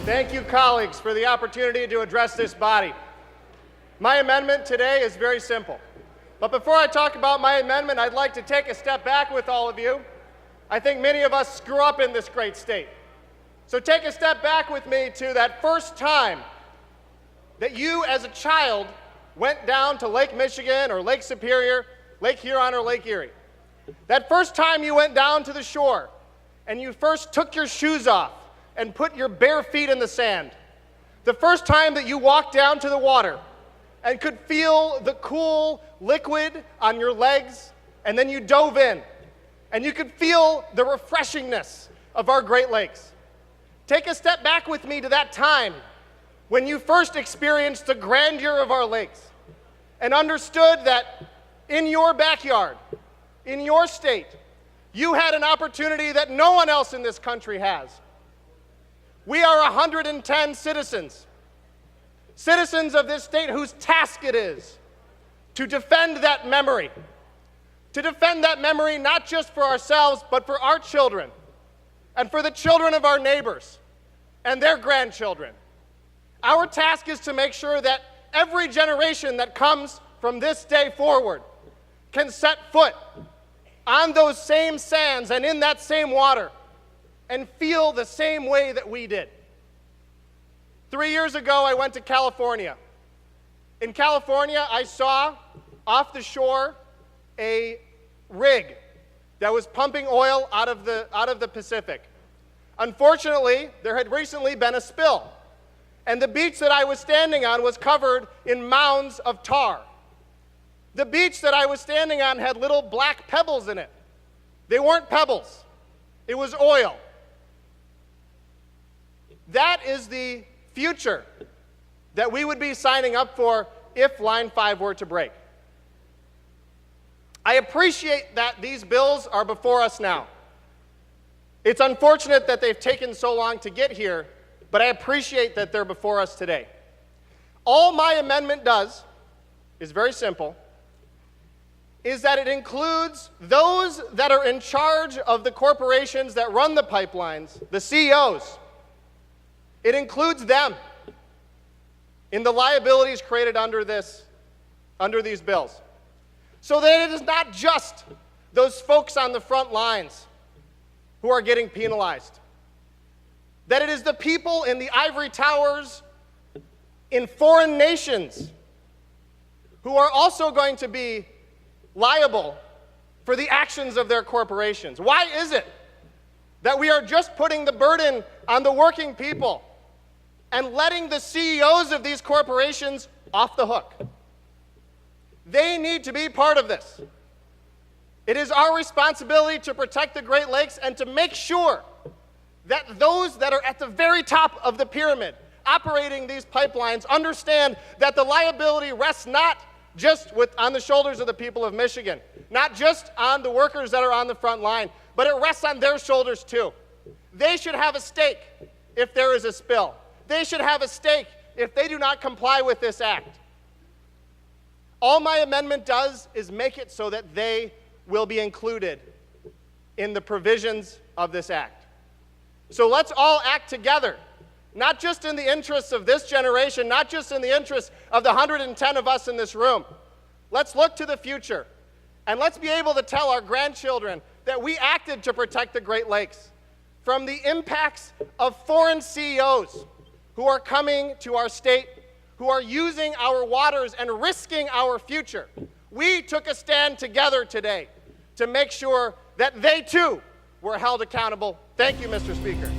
Thank you, colleagues, for the opportunity to address this body. My amendment today is very simple. But before I talk about my amendment, I'd like to take a step back with all of you. I think many of us screw up in this great state. So take a step back with me to that first time that you, as a child, went down to Lake Michigan or Lake Superior, Lake Huron or Lake Erie. That first time you went down to the shore and you first took your shoes off and put your bare feet in the sand. The first time that you walked down to the water and could feel the cool liquid on your legs, and then you dove in and you could feel the refreshingness of our Great Lakes. Take a step back with me to that time when you first experienced the grandeur of our lakes and understood that in your backyard, in your state, you had an opportunity that no one else in this country has. We are 110 citizens of this state whose task it is to defend that memory. To defend that memory not just for ourselves, but for our children and for the children of our neighbors and their grandchildren. Our task is to make sure that every generation that comes from this day forward can set foot on those same sands and in that same water and feel the same way that we did. 3 years ago, I went to California. In California, I saw off the shore a rig that was pumping oil out of the Pacific. Unfortunately, there had recently been a spill, and the beach that I was standing on was covered in mounds of tar. The beach that I was standing on had little black pebbles in it. They weren't pebbles. It was oil. That is the future that we would be signing up for if Line 5 were to break. I appreciate that these bills are before us now. It's unfortunate that they've taken so long to get here, but I appreciate that they're before us today. All my amendment does is very simple, is that it includes those that are in charge of the corporations that run the pipelines, the CEOs. It includes them in the liabilities created under these bills. So that it is not just those folks on the front lines who are getting penalized. That it is the people in the ivory towers in foreign nations who are also going to be liable for the actions of their corporations. Why is it that we are just putting the burden on the working people and letting the CEOs of these corporations off the hook? They need to be part of this. It is our responsibility to protect the Great Lakes and to make sure that those that are at the very top of the pyramid operating these pipelines understand that the liability rests not just on the shoulders of the people of Michigan, not just on the workers that are on the front line, but it rests on their shoulders too. They should have a stake if there is a spill. They should have a stake if they do not comply with this act. All my amendment does is make it so that they will be included in the provisions of this act. So let's all act together, not just in the interests of this generation, not just in the interests of the 110 of us in this room. Let's look to the future, and let's be able to tell our grandchildren that we acted to protect the Great Lakes from the impacts of foreign CEOs who are coming to our state, who are using our waters and risking our future. We took a stand together today to make sure that they too were held accountable. Thank you, Mr. Speaker.